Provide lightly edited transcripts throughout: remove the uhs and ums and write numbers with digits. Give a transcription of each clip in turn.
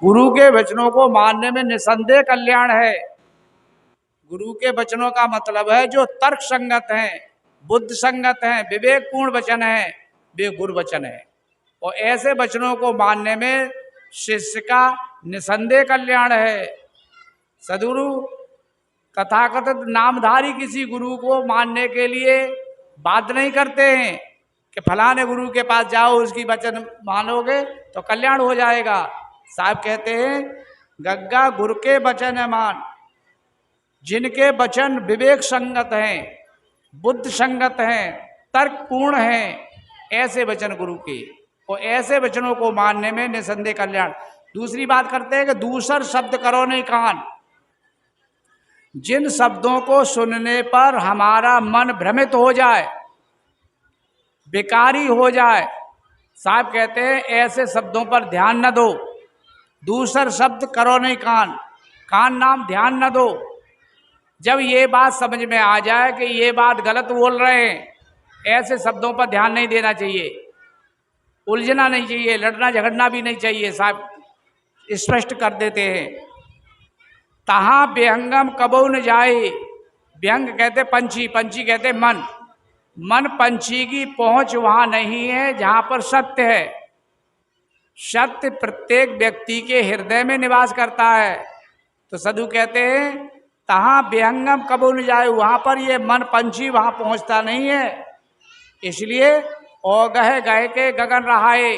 गुरु के वचनों को मानने में निसंदेह कल्याण है। गुरु के वचनों का मतलब है जो तर्क संगत हैं, बुद्ध संगत हैं, विवेकपूर्ण वचन है, वे गुरु वचन है। और ऐसे वचनों को मानने में शिष्य का निसंदेह कल्याण है। सदगुरु तथाकथित नामधारी किसी गुरु को मानने के लिए बाध्य नहीं करते हैं कि फलाने गुरु के पास जाओ, उसकी वचन मानोगे तो कल्याण हो जाएगा। साहब कहते हैं गग्गा गुरु के वचन है मान, जिनके वचन विवेक संगत हैं, बुद्ध संगत हैं, तर्कपूर्ण हैं, ऐसे वचन गुरु के। और ऐसे वचनों को मानने में निसंदेह कल्याण। दूसरी बात करते हैं कि दूसर शब्द करो नहीं कान। जिन शब्दों को सुनने पर हमारा मन भ्रमित हो जाए, बेकारी हो जाए, साहब कहते हैं ऐसे शब्दों पर ध्यान न दो। दूसर शब्द करो नहीं कान, कान नाम ध्यान न दो। जब ये बात समझ में आ जाए कि ये बात गलत बोल रहे हैं, ऐसे शब्दों पर ध्यान नहीं देना चाहिए, उलझना नहीं चाहिए, लड़ना झगड़ना भी नहीं चाहिए। साहब स्पष्ट कर देते हैं तहाँ विहंगम कबो न जाए। विहंग कहते पंछी, पंछी कहते मन। मन पंछी की पहुंच वहां नहीं है जहां पर सत्य है। सत्य प्रत्येक व्यक्ति के हृदय में निवास करता है। तो साधु कहते हैं तहाँ विहंगम कबो न जाए, वहां पर ये मन पंछी वहां पहुंचता नहीं है। इसलिए ओगह गह के गगन रहाए,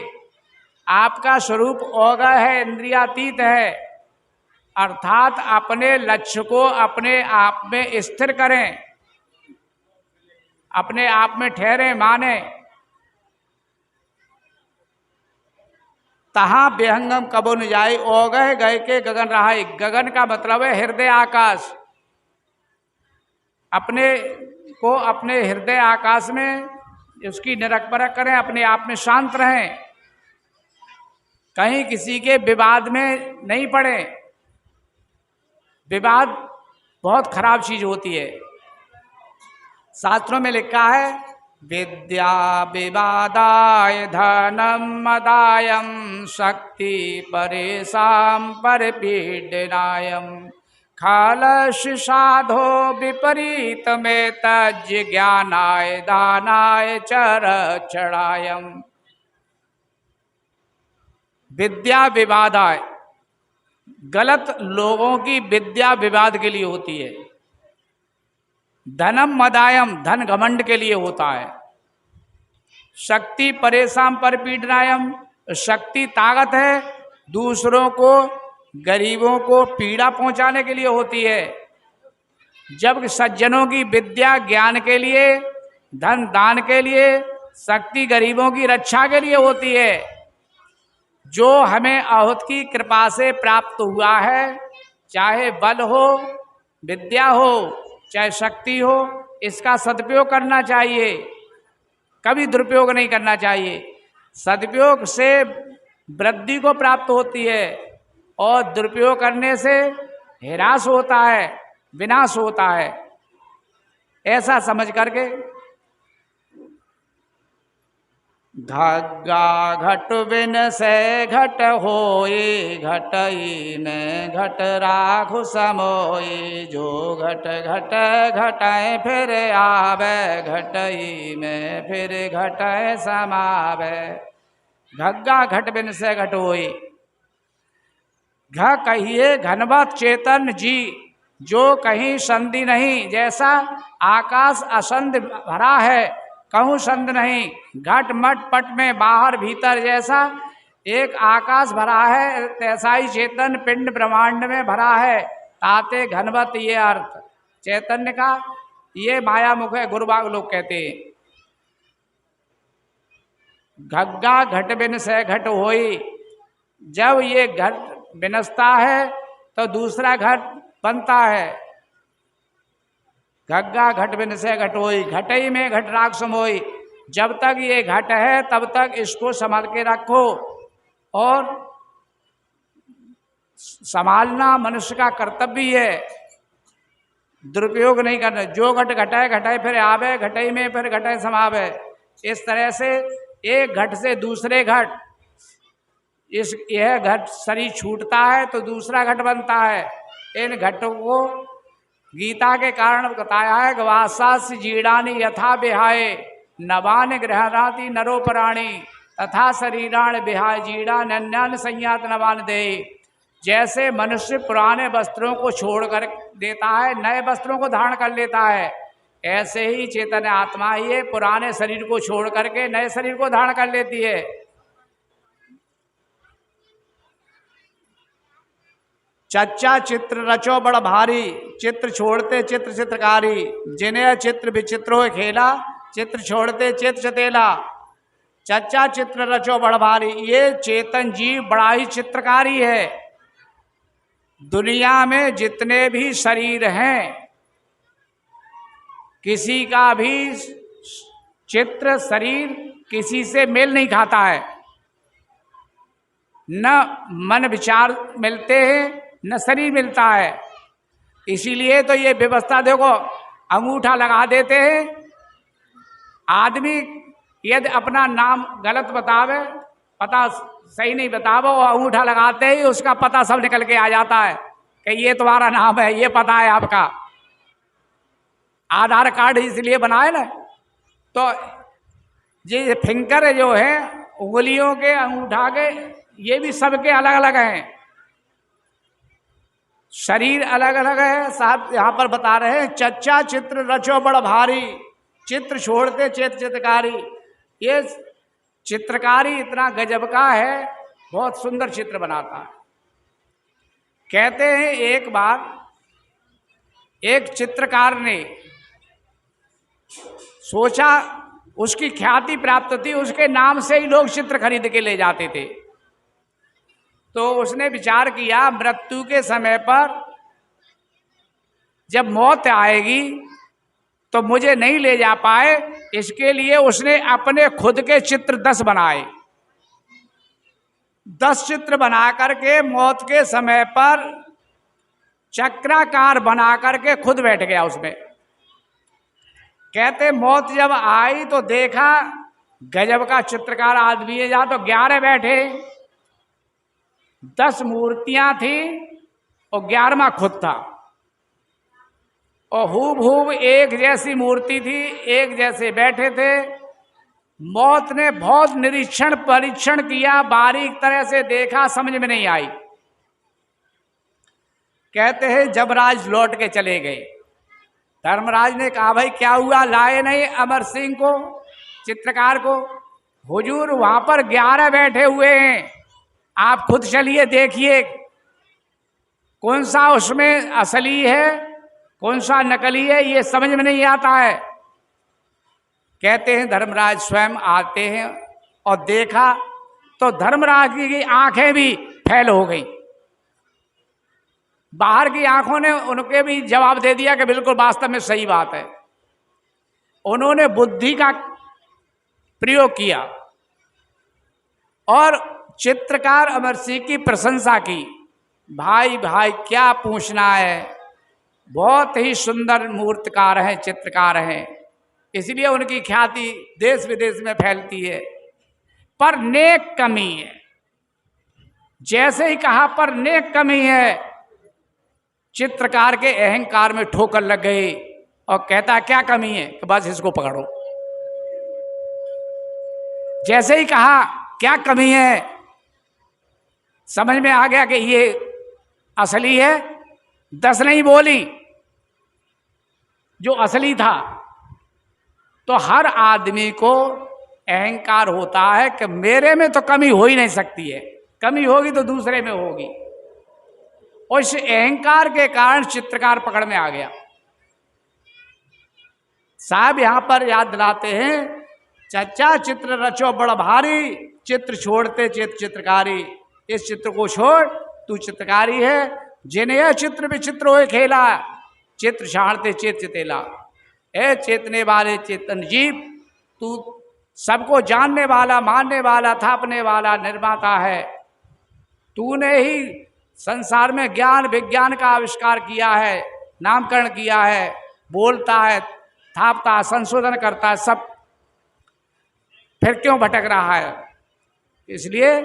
आपका स्वरूप ओगह है, इंद्रियातीत है। अर्थात अपने लक्ष्य को अपने आप में स्थिर करें, अपने आप में ठहरे माने। तहाँ विहंगम कबो न जाए, ओगह गए के गगन रहाए। गगन का मतलब है हृदय आकाश। अपने को अपने हृदय आकाश में उसकी निरख परख करें, अपने आप में शांत रहें, कहीं किसी के विवाद में नहीं पड़े। विवाद बहुत खराब चीज होती है। शास्त्रों में लिखा है विद्या विवादाय धनम मदायम शक्ति परेशान परपीडनायम खालश साधो विपरीत में तज ज्ञानाय दानाय चर चढ़ायम। विद्या विवादाय, गलत लोगों की विद्या विवाद के लिए होती है। धनम मदायम, धन घमंड के लिए होता है। शक्ति परेशान पर पीड़नायम, शक्ति ताकत है, दूसरों को गरीबों को पीड़ा पहुंचाने के लिए होती है। जब सज्जनों की विद्या ज्ञान के लिए, धन दान के लिए, शक्ति गरीबों की रक्षा के लिए होती है। जो हमें आहूत की कृपा से प्राप्त हुआ है, चाहे बल हो, विद्या हो, चाहे शक्ति हो, इसका सदुपयोग करना चाहिए, कभी दुरुपयोग नहीं करना चाहिए। सदुपयोग से वृद्धि को प्राप्त होती है और दुरुपयोग करने से ह्रास होता है, विनाश होता है। ऐसा समझ करके घग्गा घट बिन से घट होए, घटई में घट राखु समोए। जो घट घट घटाए फिर आवे, घटई में फिर घटाए समावे। घग्गा घट बिन से घट होए, घ कहिए घनवत चेतन जी, जो कहीं संधि नहीं। जैसा आकाश असंध भरा है, कहूँ संध नहीं। घट मट पट में बाहर भीतर जैसा एक आकाश भरा है, तैसा ही चेतन पिंड ब्रह्मांड में भरा है। ताते घनवत ये अर्थ चैतन्य का, ये माया मुख है, गुरुबाग लोग कहते हैं। घग्गा घट बिन से घट होई, जब ये घट बिनसता है तो दूसरा घट बनता है। घग्गा घट बिन से घट होई, घटई में घट राख समोई। जब तक ये घट है तब तक इसको संभाल के रखो, और संभालना मनुष्य का कर्तव्य है, दुरुपयोग नहीं करना। जो घट घटाए घटाए फिर आवे, घटई में फिर घटाए समावे। इस तरह से एक घट से दूसरे घट, यह घट शरीर छूटता है तो दूसरा घट बनता है। इन घटों को गीता के कारण बताया है कि वासास्य जीर्णानि यथा विहाय नवान गृहणाति नरो प्राणी तथा शरीराण विहाय जीर्णान्यान संयात नवान दे। जैसे मनुष्य पुराने वस्त्रों को छोड़ कर देता है, नए वस्त्रों को धारण कर लेता है, ऐसे ही चैतन्य आत्मा ही है, पुराने शरीर को छोड़ करके नए शरीर को धारण कर लेती है। चच्चा चित्र रचो बड़ भारी, चित्र छोड़ते चित्र चित्रकारी, जिन्हें चित्र विचित्र हो खेला, चित्र छोड़ते चित्र चतेला। चच्चा चित्र रचो बड़ भारी, ये चेतन जीव बड़ा ही चित्रकारी है। दुनिया में जितने भी शरीर हैं, किसी का भी चित्र शरीर किसी से मेल नहीं खाता है, न मन विचार मिलते हैं न शरीर मिलता है। इसीलिए तो ये व्यवस्था देखो, अंगूठा लगा देते हैं। आदमी यदि अपना नाम गलत बतावे, पता सही नहीं बतावे, वो अंगूठा लगाते ही उसका पता सब निकल के आ जाता है कि ये तुम्हारा नाम है, ये पता है आपका। आधार कार्ड इसलिए बनाए ना, तो ये फिंगर जो है उंगलियों के अंगूठा के, ये भी सबके अलग अलग हैं। शरीर अलग अलग है। साहब यहाँ पर बता रहे हैं चच्चा चित्र रचो बड़ भारी, चित्र छोड़ते चित्र चित्रकारी। ये चित्रकारी इतना गजब का है, बहुत सुंदर चित्र बनाता है। कहते हैं एक बार एक चित्रकार ने सोचा, उसकी ख्याति प्राप्त थी, उसके नाम से ही लोग चित्र खरीद के ले जाते थे। तो उसने विचार किया मृत्यु के समय पर जब मौत आएगी तो मुझे नहीं ले जा पाए, इसके लिए उसने अपने खुद के चित्र 10 बनाए। 10 चित्र बना करके मौत के समय पर चक्राकार बना करके खुद बैठ गया उसमें। कहते मौत जब आई तो देखा गजब का चित्रकार आदमी है, जहां तो 11 बैठे, 10 मूर्तियां थी और 11वां खुद था, और हूबहूब एक जैसी मूर्ति थी, एक जैसे बैठे थे। मौत ने बहुत निरीक्षण परीक्षण किया, बारीक तरह से देखा, समझ में नहीं आई। कहते हैं जमराज लौट के चले गए। धर्मराज ने कहा भाई क्या हुआ, लाए नहीं अमर सिंह को, चित्रकार को? हुजूर वहां पर 11 बैठे हुए हैं, आप खुद चलिए देखिए कौन सा उसमें असली है कौन सा नकली है, ये समझ में नहीं आता है। कहते हैं धर्मराज स्वयं आते हैं और देखा तो धर्मराज की आंखें भी फैल हो गई। बाहर की आंखों ने उनके भी जवाब दे दिया कि बिल्कुल वास्तव में सही बात है। उन्होंने बुद्धि का प्रयोग किया और चित्रकार अमर सिंह की प्रशंसा की। भाई भाई क्या पूछना है, बहुत ही सुंदर मूर्तिकार हैं, चित्रकार हैं, इसलिए उनकी ख्याति देश विदेश में फैलती है। पर नेक कमी है, जैसे ही कहा पर नेक कमी है, चित्रकार के अहंकार में ठोकर लग गई और कहता क्या कमी है कि बस इसको पकड़ो। जैसे ही कहा क्या कमी है, समझ में आ गया कि ये असली है। 10 नहीं बोली जो असली था। तो हर आदमी को अहंकार होता है कि मेरे में तो कमी हो ही नहीं सकती है, कमी होगी तो दूसरे में होगी, और इस अहंकार के कारण चित्रकार पकड़ में आ गया। साहब यहां पर याद दिलाते हैं चच्चा चित्र रचो बड़ भारी, चित्र छोड़ते चित्र चित्रकारी। इस चित्र को छोड़, तू चित्रकारी है। जिन्हें चित्र विचित्र होए खेला, चित्र छाड़ते चित्र चितेला। ए चेतने वाले चेतन जीव, तू सबको जानने वाला, मानने वाला, थापने वाला निर्माता है। तूने ही संसार में ज्ञान विज्ञान का आविष्कार किया है, नामकरण किया है, बोलता है, थापता है, संशोधन करता है, सब फिर क्यों भटक रहा है? इसलिए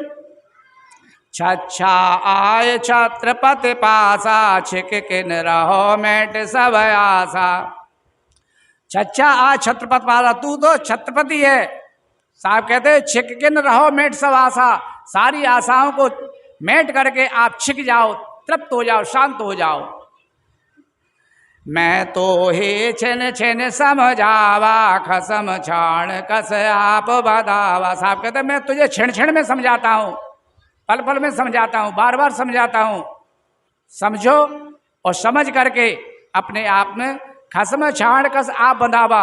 छच्छा आय छत्रपति पासा, छिक किन रहो मेट सब आशा। छच्छा आ छत्रपति पासा, तू तो छत्रपति है। साहब कहते हैं छिक किन रहो मेट सब आशा, सारी आशाओं को मेट करके आप छिक जाओ, तृप्त हो जाओ, शांत हो जाओ। मैं तो ही छिन छिन समझावा, खसम छाण कस आप बधावा। साहब कहते मैं तुझे छिण छिण में समझाता हूँ, पल पल में समझाता हूँ, बार बार समझाता हूँ। समझो और समझ करके अपने आप में खसम छाण कस आप बंधावा।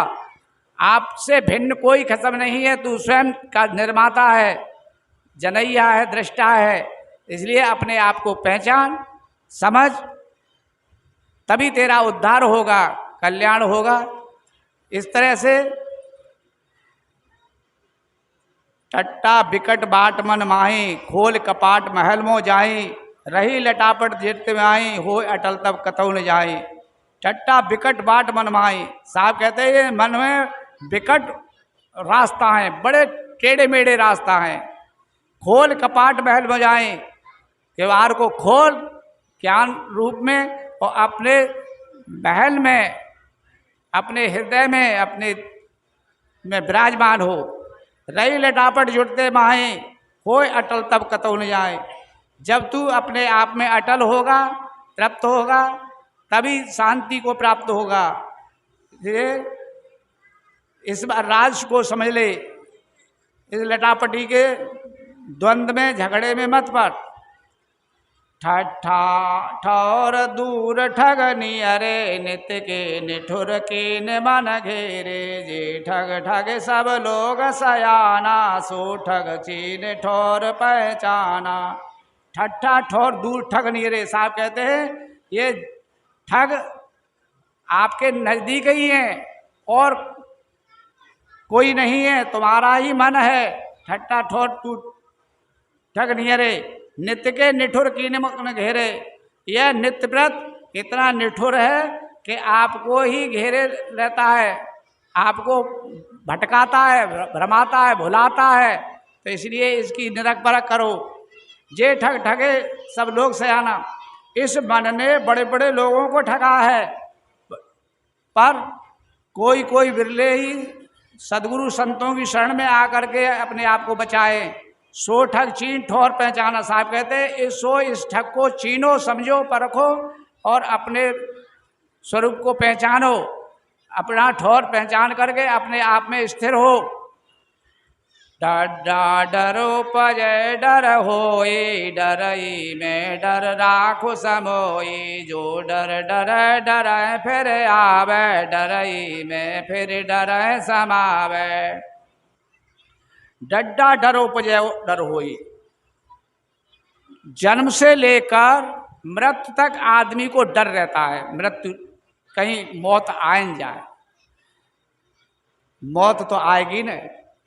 आपसे भिन्न कोई खसम नहीं है, तू स्वयं का निर्माता है, जनैया है, दृष्टा है। इसलिए अपने आप को पहचान, समझ, तभी तेरा उद्धार होगा, कल्याण होगा। इस तरह से टट्टा बिकट बाट मन माही, खोल कपाट महल मो जाई, रही लटापट जीत में आई, हो अटल तब कतौ न जाई। टट्टा बिकट बाट मन माही, साहब कहते हैं ये मन में बिकट रास्ता है, बड़े टेढ़े मेढ़े रास्ता है। खोल कपाट महल में जाए, केवाड़ को खोल ज्ञान रूप में और अपने महल में, अपने हृदय में, अपने में विराजमान हो। रही लटापट जुटते माहे, होए अटल तब कतौ न जाए। जब तू अपने आप में अटल होगा, तृप्त होगा, तभी शांति को प्राप्त होगा। इसलिए इस बार राज को समझ ले, इस लटापटी के द्वंद्व में, झगड़े में मत पड़। ठट्ठा ठौर दूर ठगनी अरे, नित्य के निठुर के न मन घेरे। जे ठग ठग सब लोग सयाना, सो ठग चीन ठौर पहचाना। ठट्ठा ठौर दूर ठगनी अरे, साहब कहते हैं ये ठग आपके नजदीक ही हैं और कोई नहीं है, तुम्हारा ही मन है। ठट्ठा ठौर तू ठग नियरे, नित्य के निठुर कीने मग्न घेरे। यह नित्य व्रत इतना निठुर है कि आपको ही घेरे रहता है, आपको भटकाता है, भ्रमाता है, भुलाता है। तो इसलिए इसकी निरख परख करो। जे ठग ठगे सब लोग सयाना, इस मन ने बड़े बड़े लोगों को ठगा है, पर कोई कोई बिरले ही सदगुरु संतों की शरण में आकर के अपने आप को बचाए। सो ठग चीन ठौर पहचाना, साहब कहते हैं इस ठग को चीनो, समझो, परखो और अपने स्वरूप को पहचानो। अपना ठौर पहचान करके अपने आप में स्थिर हो। डड्डा डरो पजय डर होई, डरई में डर राखो समोई। जो डर डर डर फिर आवे, डरई में फिर डर समावे। डड्डा डरो पजय डर होई, जन्म से लेकर मृत्यु तक आदमी को डर रहता है। मृत्यु, कहीं मौत आए न जाए, मौत तो आएगी न।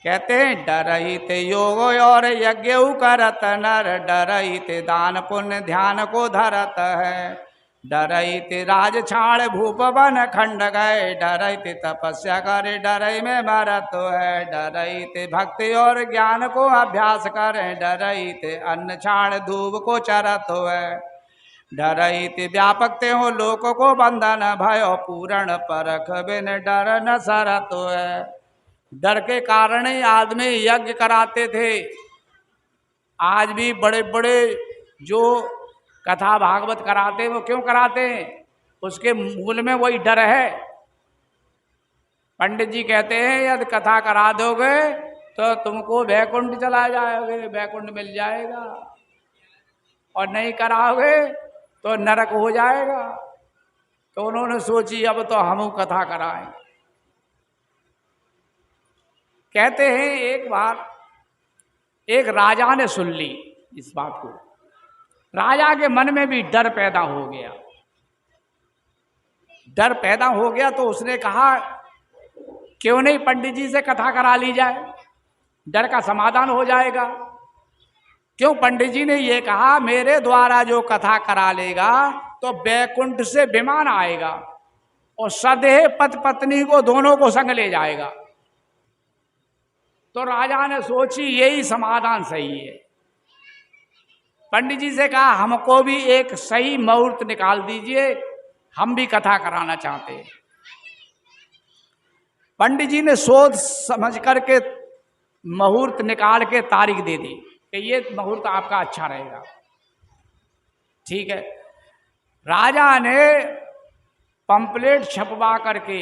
कहते हैं डरहित योग और यज्ञ करत नर, डरहित दान पुण्य ध्यान को धरत है। डरहित राज छाड़ भूप वन खंड गए, डरहित तपस्या करे डरई में मरत है। डरहित भक्ति और ज्ञान को अभ्यास करे, डरहित अन्न छाड़ धूप को चरत है। डरहित व्यापक ते हो लोक को बंधन, भयो पूर्ण परख बिन डर न सरत है। डर के कारण ही आदमी यज्ञ कराते थे। आज भी बड़े बड़े जो कथा भागवत कराते हैं, वो क्यों कराते हैं? उसके मूल में वही डर है। पंडित जी कहते हैं यदि कथा करा दोगे तो तुमको वैकुंठ चला जाओगे, वैकुंठ मिल जाएगा, और नहीं कराओगे तो नरक हो जाएगा। तो उन्होंने सोची अब तो हम कथा कराएं। कहते हैं एक बार एक राजा ने सुन ली इस बात को। राजा के मन में भी डर पैदा हो गया। डर पैदा हो गया तो उसने कहा क्यों नहीं पंडित जी से कथा करा ली जाए, डर का समाधान हो जाएगा। क्यों? पंडित जी ने ये कहा मेरे द्वारा जो कथा करा लेगा तो बैकुंठ से विमान आएगा और सदेह पति पत्नी को दोनों को संग ले जाएगा। तो राजा ने सोची यही समाधान सही है। पंडित जी से कहा हमको भी एक सही मुहूर्त निकाल दीजिए, हम भी कथा कराना चाहते हैं। पंडित जी ने सोच समझ करके मुहूर्त निकाल के तारीख दे दी कि ये मुहूर्त आपका अच्छा रहेगा। ठीक है, राजा ने पंपलेट छपवा करके,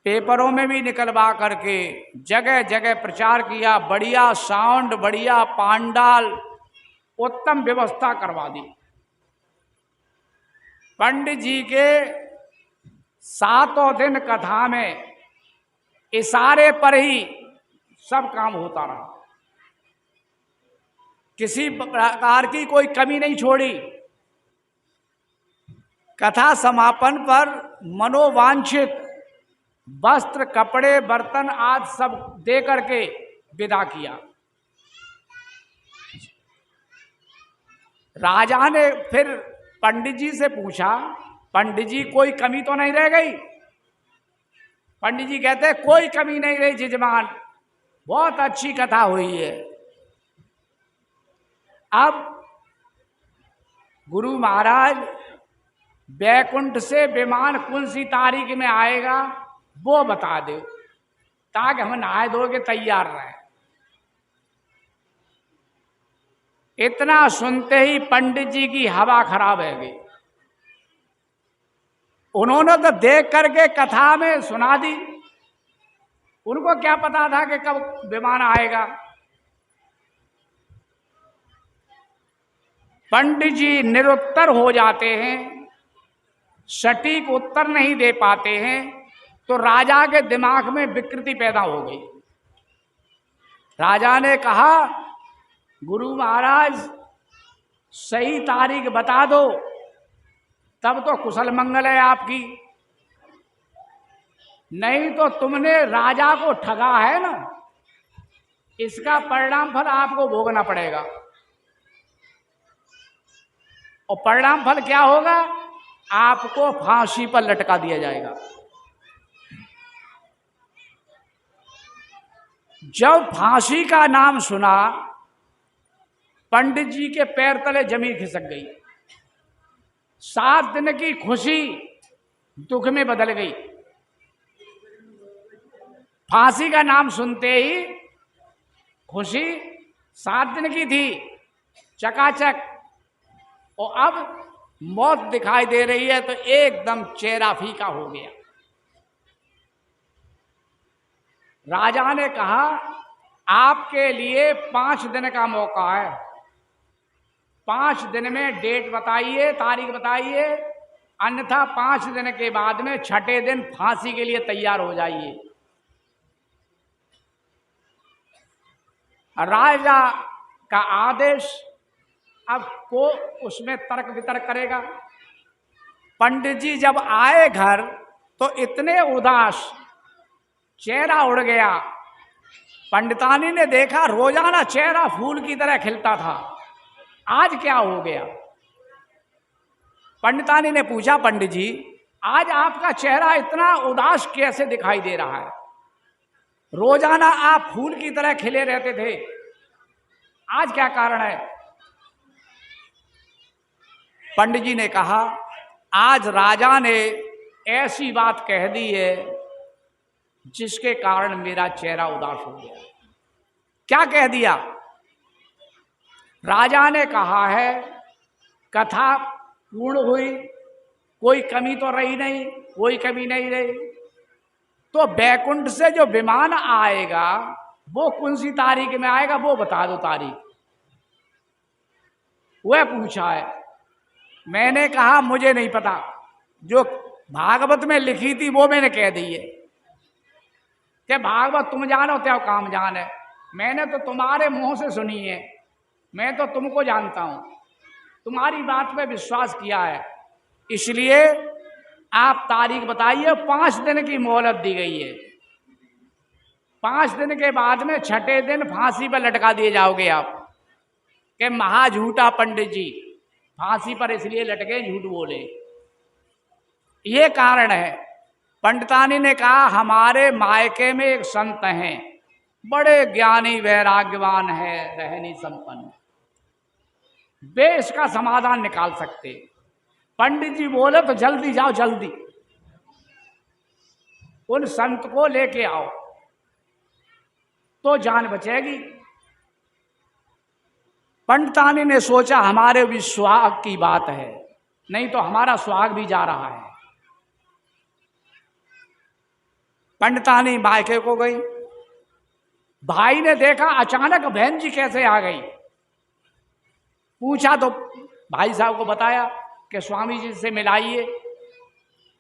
पेपरों में भी निकलवा करके जगह जगह प्रचार किया, बढ़िया साउंड, बढ़िया पांडाल, उत्तम व्यवस्था करवा दी। पंडित जी के 7 दिन कथा में इशारे पर ही सब काम होता रहा, किसी प्रकार की कोई कमी नहीं छोड़ी। कथा समापन पर मनोवांछित वस्त्र, कपड़े, बर्तन आदि सब दे करके विदा किया। राजा ने फिर पंडित जी से पूछा, पंडित जी कोई कमी तो नहीं रह गई? पंडित जी कहते कोई कमी नहीं रही जजमान, बहुत अच्छी कथा हुई है। अब गुरु महाराज बैकुंठ से विमान कौन सी तारीख में आएगा वो बता दो, ताकि हम नहाए धो के तैयार रहें। इतना सुनते ही पंडित जी की हवा खराब है गई। उन्होंने तो देख करके कथा में सुना दी, उनको क्या पता था कि कब विमान आएगा। पंडित जी निरुत्तर हो जाते हैं, सटीक उत्तर नहीं दे पाते हैं, तो राजा के दिमाग में विकृति पैदा हो गई। राजा ने कहा गुरु महाराज सही तारीख बता दो, तब तो कुशल मंगल है आपकी, नहीं तो तुमने राजा को ठगा है ना, इसका परिणाम फल आपको भोगना पड़ेगा। और परिणाम फल क्या होगा? आपको फांसी पर लटका दिया जाएगा। जब फांसी का नाम सुना, पंडित जी के पैर तले जमीन खिसक गई। 7 दिन की खुशी दुख में बदल गई। फांसी का नाम सुनते ही खुशी 7 दिन की थी चकाचक, और अब मौत दिखाई दे रही है तो एकदम चेहरा फीका हो गया। राजा ने कहा आपके लिए 5 दिन का मौका है, 5 दिन में डेट बताइए, तारीख बताइए, अन्यथा 5 दिन के बाद में 6ठे दिन फांसी के लिए तैयार हो जाइए। राजा का आदेश, अब को उसमें तर्क वितर्क करेगा। पंडित जी जब आए घर तो इतने उदास, चेहरा उड़ गया। पंडितानी ने देखा रोजाना चेहरा फूल की तरह खिलता था, आज क्या हो गया? पंडितानी ने पूछा पंडित जी आज आपका चेहरा इतना उदास कैसे दिखाई दे रहा है? रोजाना आप फूल की तरह खिले रहते थे, आज क्या कारण है? पंडित जी ने कहा आज राजा ने ऐसी बात कह दी है जिसके कारण मेरा चेहरा उदास हो गया। क्या कह दिया? राजा ने कहा है कथा पूर्ण हुई, कोई कमी तो रही नहीं, कोई कमी नहीं रही, तो बैकुंठ से जो विमान आएगा वो कौन सी तारीख में आएगा वो बता दो तारीख। वह पूछा है, मैंने कहा मुझे नहीं पता, जो भागवत में लिखी थी वो मैंने कह दी है कि भागवत तुम जानो त्यो काम जान है, मैंने तो तुम्हारे मुंह से सुनी है, मैं तो तुमको जानता हूं, तुम्हारी बात पे विश्वास किया है, इसलिए आप तारीख बताइए। 5 दिन की मोहलत दी गई है, 5 दिन के बाद में 6ठे दिन फांसी पर लटका दिए जाओगे आप। कि महा झूठा पंडित जी, फांसी पर इसलिए लटके झूठ बोले, ये कारण है। पंडितानी ने कहा हमारे मायके में एक संत हैं, बड़े ज्ञानी वैराग्यवान है, रहनी संपन्न, वे इसका समाधान निकाल सकते। पंडित जी बोले तो जल्दी जाओ, जल्दी उन संत को लेके आओ तो जान बचेगी। पंडितानी ने सोचा हमारे भी सुहाग की बात है, नहीं तो हमारा सुहाग भी जा रहा है। पंडितानी मायके को गई। भाई ने देखा अचानक बहन जी कैसे आ गई। पूछा तो भाई साहब को बताया कि स्वामी जी से मिलाइए।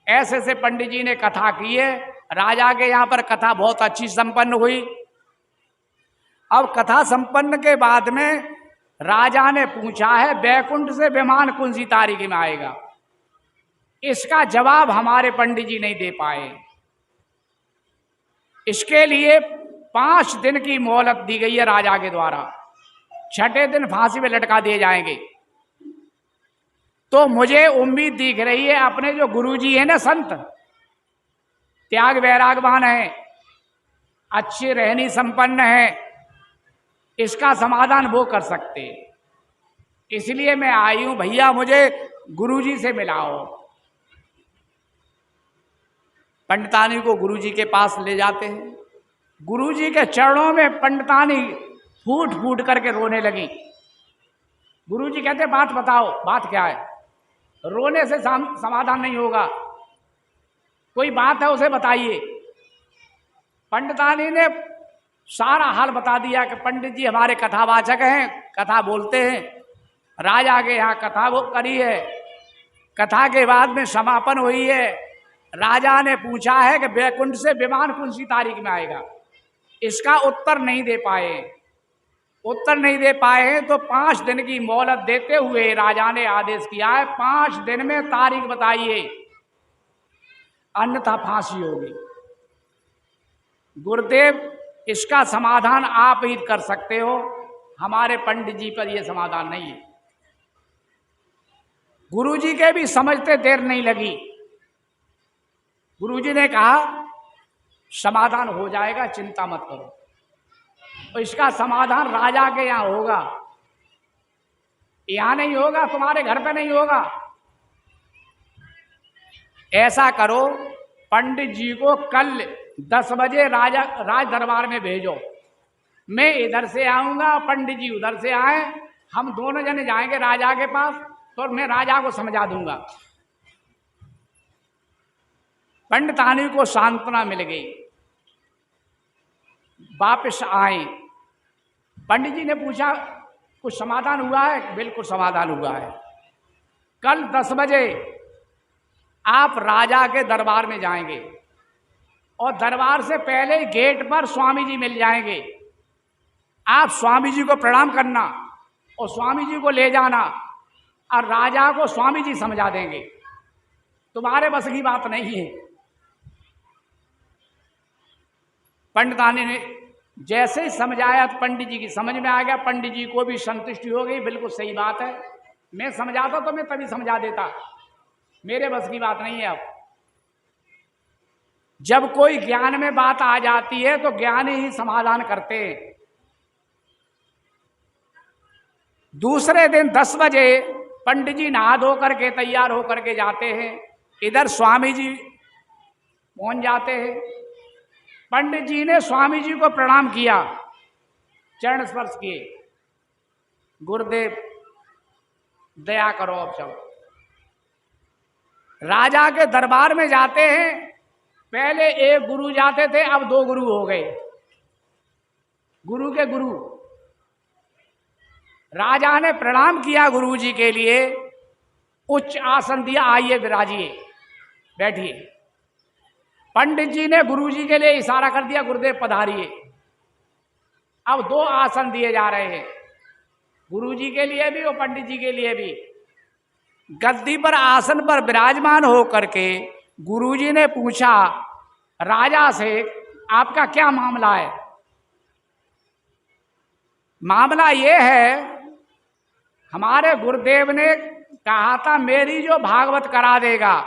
ऐसे से पंडित जी ने कथा की है। राजा के यहाँ पर कथा बहुत अच्छी संपन्न हुई। अब कथा संपन्न के बाद में राजा ने पूछा है बैकुंठ से विमान कौन सी तारीख में आएगा। इसका जवाब हमारे पंडित जी नहीं दे पाए। इसके लिए 5 दिन की मोहलत दी गई है राजा के द्वारा। 6ठे दिन फांसी में लटका दिए जाएंगे। तो मुझे उम्मीद दिख रही है अपने जो गुरुजी है ना, संत त्याग वैरागवान है, अच्छी रहनी संपन्न है, इसका समाधान वो कर सकते। इसलिए मैं आई हूं, भैया मुझे गुरुजी से मिलाओ। पंडितानी को गुरुजी के पास ले जाते हैं। गुरुजी के चरणों में पंडितानी फूट फूट करके रोने लगी। गुरुजी कहते बात बताओ, बात क्या है। रोने से समाधान नहीं होगा, कोई बात है उसे बताइए। पंडितानी ने सारा हाल बता दिया कि पंडित जी हमारे कथावाचक हैं, कथा बोलते हैं, राजा के यहाँ कथा वो करी है, कथा के बाद में समापन हुई है। राजा ने पूछा है कि बैकुंठ से विमान कौन सी तारीख में आएगा। इसका उत्तर नहीं दे पाए। उत्तर नहीं दे पाए तो 5 दिन की मोहलत देते हुए राजा ने आदेश किया है 5 दिन में तारीख बताइए, अन्यथा फांसी होगी। गुरुदेव इसका समाधान आप ही कर सकते हो, हमारे पंडित जी पर यह समाधान नहीं है। गुरुजी के भी समझते देर नहीं लगी। गुरुजी ने कहा समाधान हो जाएगा, चिंता मत करो। और इसका समाधान राजा के यहाँ होगा, यहाँ नहीं होगा, तुम्हारे घर पे नहीं होगा। ऐसा करो, पंडित जी को कल 10 बजे राज दरबार में भेजो। मैं इधर से आऊंगा, पंडित जी उधर से आए, हम दोनों जने जाएंगे राजा के पास, तो मैं राजा को समझा दूंगा। पंडितानी को सांत्वना मिल गई। वापस आए। पंडित जी ने पूछा कुछ समाधान हुआ है? बिल्कुल समाधान हुआ है। कल 10 बजे आप राजा के दरबार में जाएंगे और दरबार से पहले गेट पर स्वामी जी मिल जाएंगे। आप स्वामी जी को प्रणाम करना और स्वामी जी को ले जाना और राजा को स्वामी जी समझा देंगे। तुम्हारे बस की बात नहीं है। पंडितानी ने जैसे ही समझाया तो पंडित जी की समझ में आ गया। पंडित जी को भी संतुष्टि हो गई। बिल्कुल सही बात है, मैं समझाता तो मैं तभी समझा देता, मेरे बस की बात नहीं है। अब जब कोई ज्ञान में बात आ जाती है तो ज्ञान ही समाधान करते हैं। दूसरे दिन 10 बजे पंडित जी नहा धो करके तैयार होकर के जाते हैं। इधर स्वामी जी पहुंच जाते हैं। पंडित जी ने स्वामी जी को प्रणाम किया, चरण स्पर्श किए। गुरुदेव दया करो, अब चलो। राजा के दरबार में जाते हैं। पहले एक गुरु जाते थे, अब 2 गुरु हो गए। गुरु के गुरु। राजा ने प्रणाम किया गुरु जी के लिए, उच्च आसन दिया, आइए विराजिए, बैठिए। पंडित जी ने गुरु जी के लिए इशारा कर दिया, गुरुदेव पधारिए। अब 2 आसन दिए जा रहे हैं, गुरु जी के लिए भी और पंडित जी के लिए भी। गद्दी पर आसन पर विराजमान होकर के गुरु जी ने पूछा राजा से, आपका क्या मामला है? मामला ये है, हमारे गुरुदेव ने कहा था मेरी जो भागवत करा देगा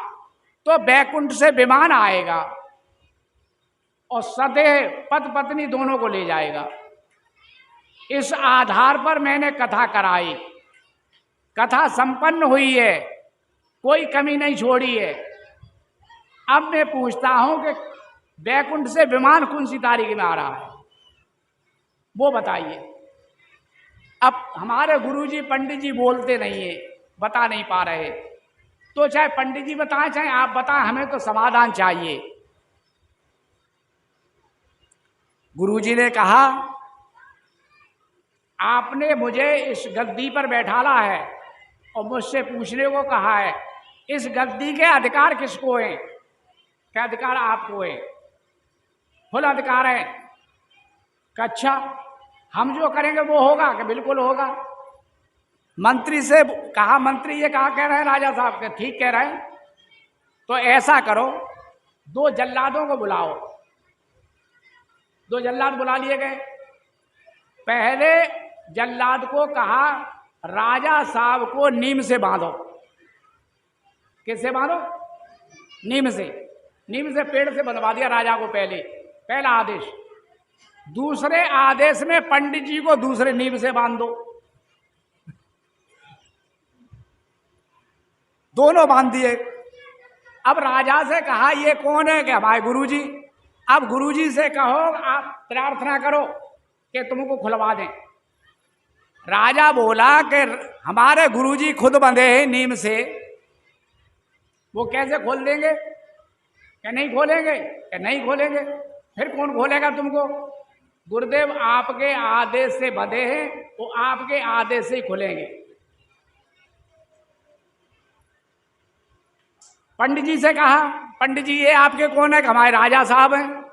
तो बैकुंठ से विमान आएगा और सदैव पति पत्नी दोनों को ले जाएगा। इस आधार पर मैंने कथा कराई। कथा संपन्न हुई है, कोई कमी नहीं छोड़ी है। अब मैं पूछता हूं कि बैकुंठ से विमान कौन सी तारीख में आ रहा है, वो बताइए। अब हमारे गुरुजी पंडित जी बोलते नहीं है, बता नहीं पा रहे, तो चाहे पंडित जी बताएं चाहे आप बताएं, हमें तो समाधान चाहिए। गुरुजी ने कहा, आपने मुझे इस गद्दी पर बैठाला है और मुझसे पूछने को कहा है, इस गद्दी के अधिकार किसको हैं? क्या अधिकार आपको है? फुल अधिकार है। अच्छा, हम जो करेंगे वो होगा कि बिल्कुल होगा। मंत्री से कहा, मंत्री ये कहा कह रहे हैं राजा साहब के, ठीक कह रहे हैं, तो ऐसा करो, 2 जल्लादों को बुलाओ। 2 जल्लाद बुला लिए गए। पहले जल्लाद को कहा, राजा साहब को नीम से बांधो। किससे बांधो? नीम से। नीम से पेड़ से बंधवा दिया राजा को, पहला आदेश। दूसरे आदेश में पंडित जी को दूसरे नीम से बांध दो। दोनों बांध दिए। अब राजा से कहा, ये कौन है? कि हमारे गुरुजी। अब गुरुजी से कहो, आप प्रार्थना करो कि तुमको खुलवा दें। राजा बोला कि हमारे गुरुजी खुद बंधे हैं नीम से, वो कैसे खोल देंगे? कि नहीं खोलेंगे? कि नहीं खोलेंगे। फिर कौन खोलेगा तुमको? गुरुदेव आपके आदेश से बंधे हैं, वो आपके आदेश से ही खुलेंगे। पंडित जी से कहा, पंडित जी ये आपके कौन है? हमारे राजा साहब हैं।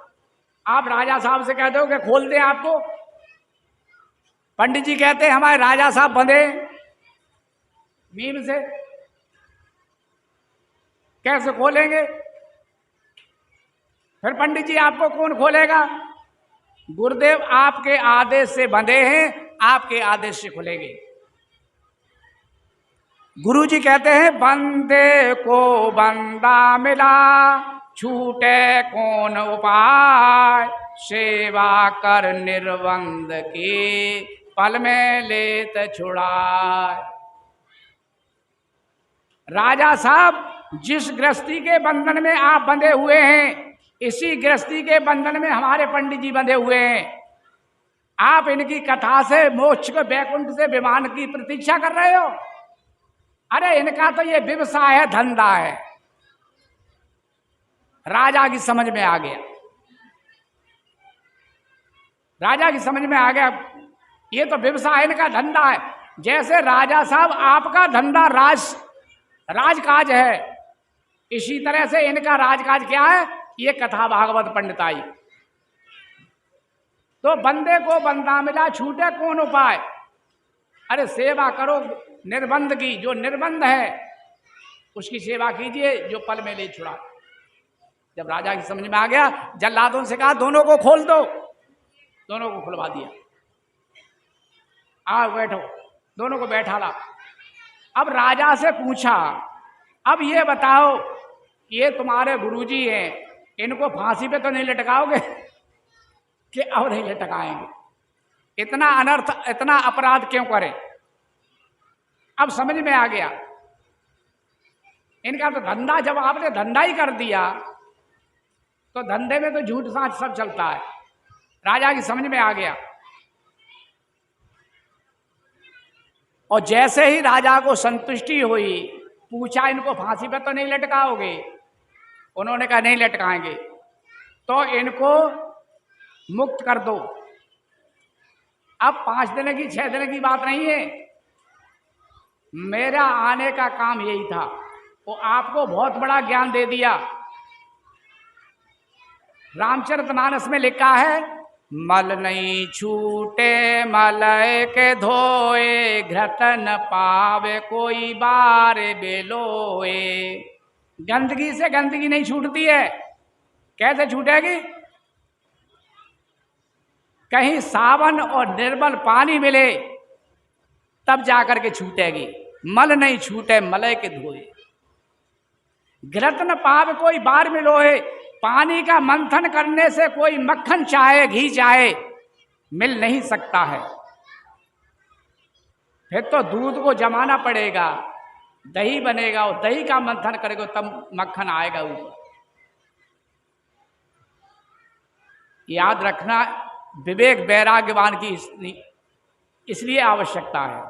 आप राजा साहब से कहते हो कि खोल दें आपको। पंडित जी कहते हैं हमारे राजा साहब बंधे नीम से, कैसे खोलेंगे? फिर पंडित जी आपको कौन खोलेगा? गुरुदेव आपके आदेश से बंधे हैं, आपके आदेश से खुलेंगे। गुरुजी कहते हैं, बंदे को बंदा मिला, छूटे कौन उपाय, सेवा कर निर्बंध की, पल में लेत छुड़ाए। राजा साहब, जिस गृहस्थी के बंधन में आप बंधे हुए हैं, इसी गृहस्थी के बंधन में हमारे पंडित जी बंधे हुए हैं। आप इनकी कथा से मोक्ष को, बैकुंठ से विमान की प्रतीक्षा कर रहे हो। अरे इनका तो ये व्यवसाय है, धंधा है। राजा की समझ में आ गया, राजा की समझ में आ गया, ये तो व्यवसाय, इनका धंधा है। जैसे राजा साहब आपका धंधा राजकाज है, इसी तरह से इनका राजकाज क्या है? ये कथा भागवत पंडिताई। तो बंदे को बंदा मिला, छूटे कौन उपाय। अरे सेवा करो निर्बंध की, जो निर्बंध है उसकी सेवा कीजिए, जो पल में ले छुड़ा। जब राजा की समझ में आ गया, जल्लादों से कहा दोनों को खोल दो। दोनों को खुलवा दिया। आओ बैठो, दोनों को बैठा ला। अब राजा से पूछा, अब ये बताओ, ये तुम्हारे गुरुजी हैं, इनको फांसी पे तो नहीं लटकाओगे? कि अब नहीं लटकाएंगे। इतना अनर्थ, इतना अपराध क्यों करें? अब समझ में आ गया, इनका तो धंधा, जब आपने धंधा ही कर दिया तो धंधे में तो झूठ साच सब चलता है। राजा की समझ में आ गया। और जैसे ही राजा को संतुष्टि हुई, पूछा इनको फांसी पे तो नहीं लटकाओगे? उन्होंने कहा नहीं लटकाएंगे। तो इनको मुक्त कर दो। अब 5 दिन की 6 दिन की बात नहीं है, मेरा आने का काम यही था। वो आपको बहुत बड़ा ज्ञान दे दिया। रामचरितमानस में लिखा है, मल नहीं छूटे मलय के धोए, घृत न पावे कोई बार बेलोए। गंदगी से गंदगी नहीं छूटती है। कैसे छूटेगी? कहीं सावन और निर्मल पानी मिले तब जाकर के छूटेगी। मल नहीं छूटे मलय के धोए, घृत न पावे कोई बार मिलोए। पानी का मंथन करने से कोई मक्खन चाहे, घी चाहे, मिल नहीं सकता है। फिर तो दूध को जमाना पड़ेगा, दही बनेगा, और दही का मंथन करेगा तब मक्खन आएगा ऊपर। याद रखना, विवेक वैराग्यवान की इसलिए आवश्यकता है।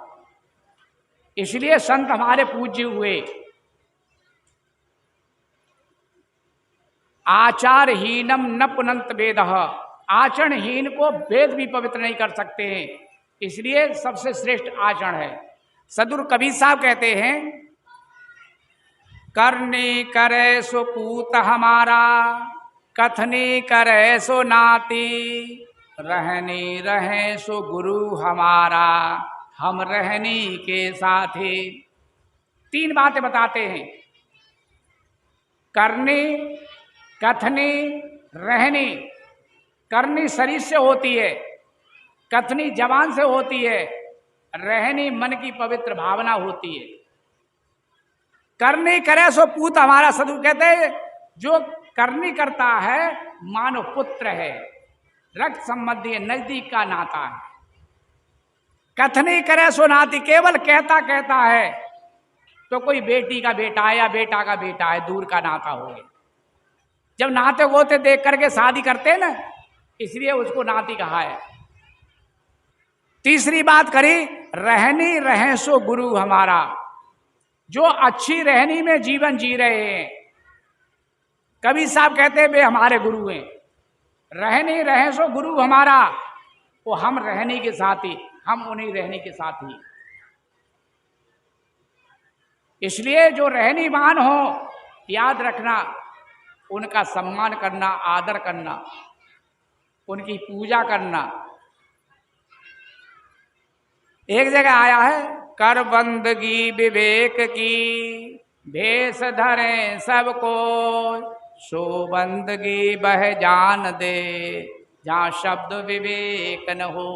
इसलिए संत हमारे पूज्य हुए। आचारहीनम न पुनंत वेद, आचरणहीन को वेद भी पवित्र नहीं कर सकते हैं, इसलिए सबसे श्रेष्ठ आचरण है। सदगुरु कबीर साहब कहते हैं, करनी करे सो पूत हमारा, कथनी करे सो नाती, रहनी रहे सो गुरु हमारा, हम रहनी के साथी। तीन बातें बताते हैं, करनी, कथनी, रहनी। करनी शरीर से होती है, कथनी जबान से होती है, रहनी मन की पवित्र भावना होती है। करनी करे सो पूत हमारा, सदगुरु कहते हैं जो करनी करता है मानो पुत्र है, रक्त संबंधी नजदीक का नाता है। कथनी करे सो नाती, केवल कहता कहता है तो कोई बेटी का बेटा है या बेटा का बेटा है, दूर का नाता हो गया। जब नाते होते देख करके शादी करते हैं ना, इसलिए उसको नाती कहा है। तीसरी बात करी, रहनी रहे सो गुरु हमारा, जो अच्छी रहनी में जीवन जी रहे हैं। कबीर साहब कहते हैं वे हमारे गुरु हैं। रहनी रहे सो गुरु हमारा, वो हम रहने के साथी, हम उन्हीं रहने के साथी। इसलिए जो रहनीवान हो, याद रखना, उनका सम्मान करना, आदर करना, उनकी पूजा करना। एक जगह आया है, कर बंदगी विवेक की, भेष धरे सबको, सो बंदगी बह जान दे, जहाँ शब्द विवेक न हो।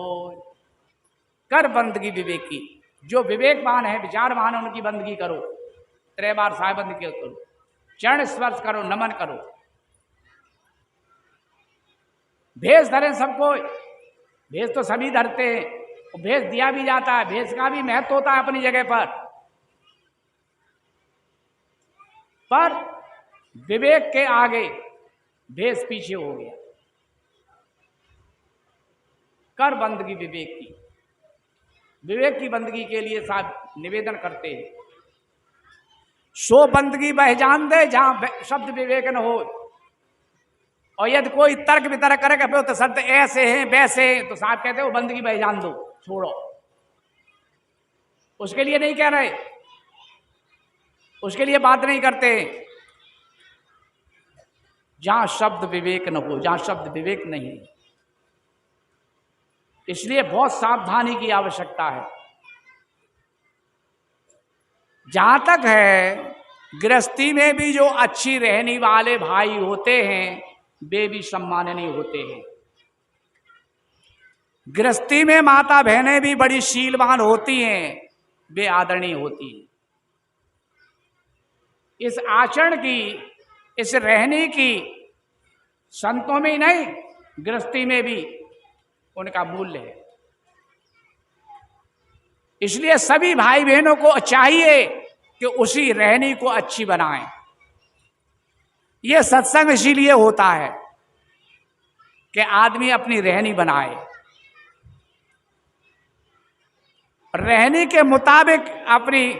कर बंदगी विवेक की, जो विवेकवान है, विचारवान है, उनकी बंदगी करो। 3 बार साय बंदगी करो, चरण स्पर्श करो, नमन करो। भेष धरे सबको, भेष तो सभी धरते हैं, भेष दिया भी जाता है, भेष का भी महत्व होता है अपनी जगह पर विवेक के आगे भेष पीछे हो गया। कर बंदगी विवेक की, विवेक की बंदगी के लिए साहब निवेदन करते हैं। सो बंदगी बह जान दे, जहां शब्द विवेक न हो। और यदि कोई तर्क वितर्क करे तो शब्द ऐसे हैं वैसे हैं, तो साहब कहते हो बंदगी बह जान दो, छोड़ो। उसके लिए नहीं कह रहे, उसके लिए बात नहीं करते। जहां शब्द विवेक न हो, जहां शब्द विवेक नहीं, इसलिए बहुत सावधानी की आवश्यकता है। जहां तक है, गृहस्थी में भी जो अच्छी रहने वाले भाई होते हैं, वे भी सम्माननीय होते हैं। गृहस्थी में माता बहनें भी बड़ी शीलवान होती हैं, वे आदरणीय होती हैं। इस आचरण की, इस रहने की संतों में ही नहीं, गृहस्थी में भी उनका मूल्य है। इसलिए सभी भाई बहनों को चाहिए कि उसी रहनी को अच्छी बनाएं। यह सत्संग इसीलिए होता है कि आदमी अपनी रहनी बनाए, रहने के मुताबिक अपनी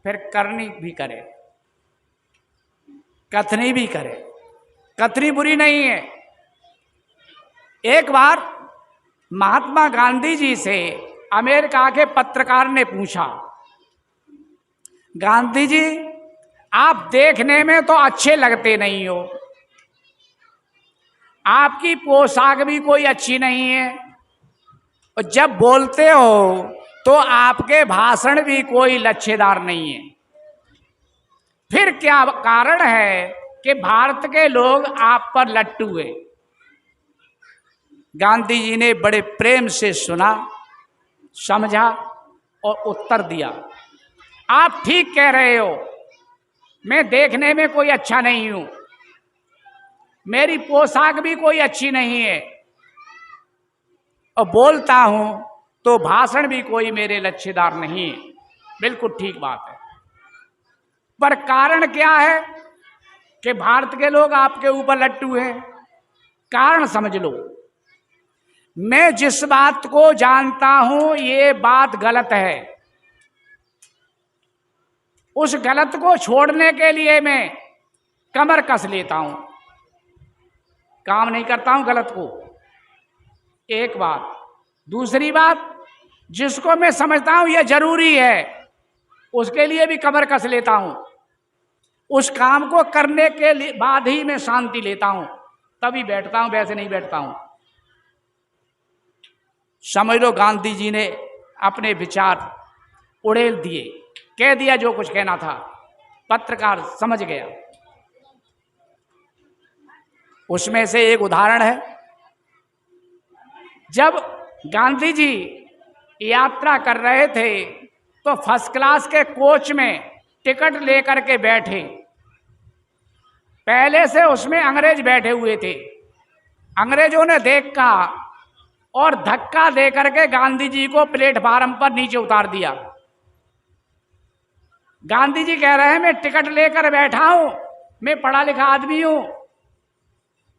फिर करनी भी करे, कथनी भी करे। कथनी बुरी नहीं है। एक बार महात्मा गांधी जी से अमेरिका के पत्रकार ने पूछा, गांधी जी आप देखने में तो अच्छे लगते नहीं हो, आपकी पोशाक भी कोई अच्छी नहीं है, और जब बोलते हो तो आपके भाषण भी कोई लच्छेदार नहीं है। फिर क्या कारण है कि भारत के लोग आप पर लट्टू हैं? गांधी जी ने बड़े प्रेम से सुना, समझा और उत्तर दिया, आप ठीक कह रहे हो, मैं देखने में कोई अच्छा नहीं हूं, मेरी पोशाक भी कोई अच्छी नहीं है, और बोलता हूं तो भाषण भी कोई मेरे लच्छेदार नहीं है। बिल्कुल ठीक बात है। पर कारण क्या है कि भारत के लोग आपके ऊपर लट्टू हैं? कारण समझ लो। मैं जिस बात को जानता हूं ये बात गलत है, उस गलत को छोड़ने के लिए मैं कमर कस लेता हूं, काम नहीं करता हूं गलत को। एक बात। दूसरी बात, जिसको मैं समझता हूं यह जरूरी है, उसके लिए भी कमर कस लेता हूं। उस काम को करने के बाद ही मैं शांति लेता हूं, तभी बैठता हूं, वैसे नहीं बैठता हूं। समझ लो गांधी जी ने अपने विचार उड़ेल दिए, कह दिया जो कुछ कहना था, पत्रकार समझ गया। उसमें से एक उदाहरण है, जब गांधी जी यात्रा कर रहे थे तो फर्स्ट क्लास के कोच में टिकट लेकर के बैठे। पहले से उसमें अंग्रेज बैठे हुए थे। अंग्रेजों ने देखा और धक्का दे करके गांधी जी को प्लेटफार्म पर नीचे उतार दिया। गांधी जी कह रहे हैं मैं टिकट लेकर बैठा हूं, मैं पढ़ा लिखा आदमी हूं।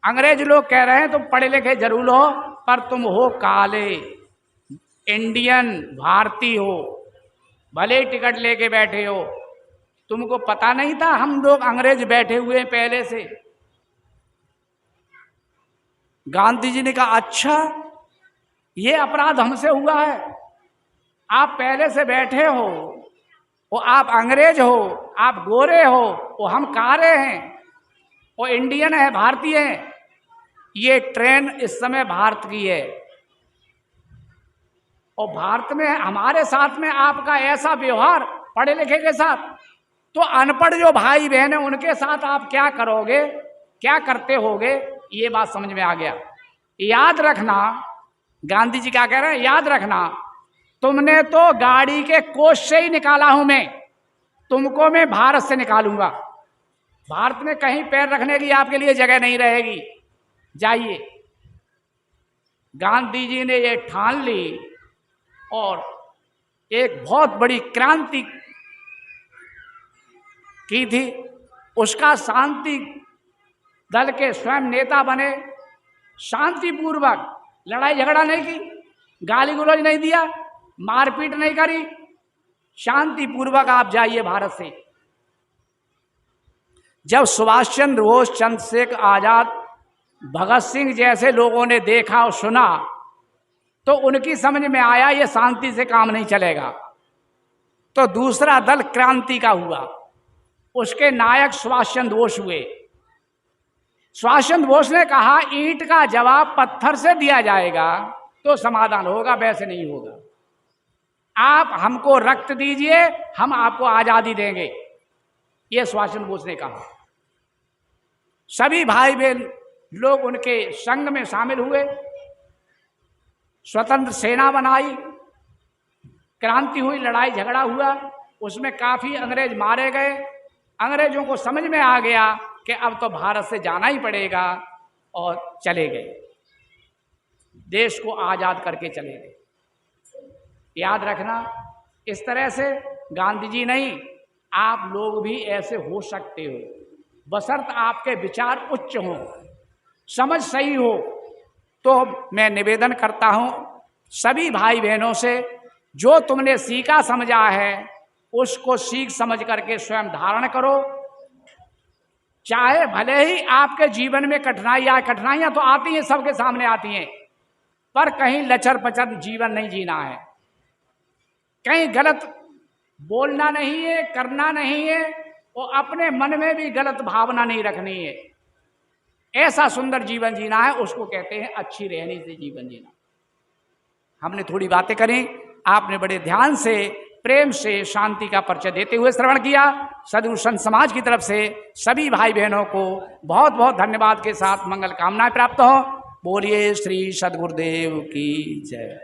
अंग्रेज लोग कह रहे हैं तुम पढ़े लिखे जरूर हो, पर तुम हो काले, इंडियन, भारतीय हो, भले ही टिकट लेके बैठे हो, तुमको पता नहीं था हम लोग अंग्रेज बैठे हुए हैं पहले से? गांधी जी ने कहा अच्छा, ये अपराध हमसे हुआ है। आप पहले से बैठे हो, वो आप अंग्रेज हो, आप गोरे हो, वो हम काले हैं, वो इंडियन है, भारतीय है। ये ट्रेन इस समय भारत की है और भारत में हमारे साथ में आपका ऐसा व्यवहार पढ़े लिखे के साथ, तो अनपढ़ जो भाई बहन है उनके साथ आप क्या करोगे, क्या करते होगे? ये बात समझ में आ गया। याद रखना, गांधी जी क्या कह रहे हैं, याद रखना तुमने तो गाड़ी के कोच से ही निकाला हूं मैं, तुमको मैं भारत से निकालूंगा। भारत में कहीं पैर रखने की आपके लिए जगह नहीं रहेगी, जाइए। गांधी जी ने ये ठान ली और एक बहुत बड़ी क्रांति की थी। उसका शांति दल के स्वयं नेता बने, शांतिपूर्वक लड़ाई झगड़ा नहीं की, गाली गलौज नहीं दिया, मारपीट नहीं करी, शांतिपूर्वक आप जाइए भारत से। जब सुभाष चंद्र बोस, चंद्रशेखर आजाद, भगत सिंह जैसे लोगों ने देखा और सुना तो उनकी समझ में आया ये शांति से काम नहीं चलेगा। तो दूसरा दल क्रांति का हुआ, उसके नायक सुभाष चंद्र बोस हुए। सुभाष चंद्र बोस ने कहा ईंट का जवाब पत्थर से दिया जाएगा तो समाधान होगा, वैसे नहीं होगा। आप हमको रक्त दीजिए, हम आपको आजादी देंगे, ये सुभाष चंद्र बोस ने कहा। सभी भाई बहन लोग उनके संग में शामिल हुए, स्वतंत्र सेना बनाई, क्रांति हुई, लड़ाई झगड़ा हुआ, उसमें काफी अंग्रेज मारे गए। अंग्रेजों को समझ में आ गया कि अब तो भारत से जाना ही पड़ेगा और चले गए, देश को आजाद करके चले गए। याद रखना, इस तरह से गांधी जी नहीं, आप लोग भी ऐसे हो सकते हो, बशर्त आपके विचार उच्च हों, समझ सही हो। तो मैं निवेदन करता हूं सभी भाई बहनों से, जो तुमने सीखा समझा है उसको सीख समझ करके स्वयं धारण करो। चाहे भले ही आपके जीवन में कठिनाइयां तो आती हैं, सबके सामने आती हैं, पर कहीं लचर पचर जीवन नहीं जीना है, कहीं गलत बोलना नहीं है, करना नहीं है, और अपने मन में भी गलत भावना नहीं रखनी है। ऐसा सुंदर जीवन जीना है, उसको कहते हैं अच्छी रहनी से जीवन जीना। हमने थोड़ी बातें करी, आपने बड़े ध्यान से, प्रेम से शांति का परिचय देते हुए श्रवण किया। सद्गुरु संत समाज की तरफ से सभी भाई बहनों को बहुत बहुत धन्यवाद के साथ मंगल कामनाएं प्राप्त हो। बोलिए श्री सद्गुरुदेव की जय।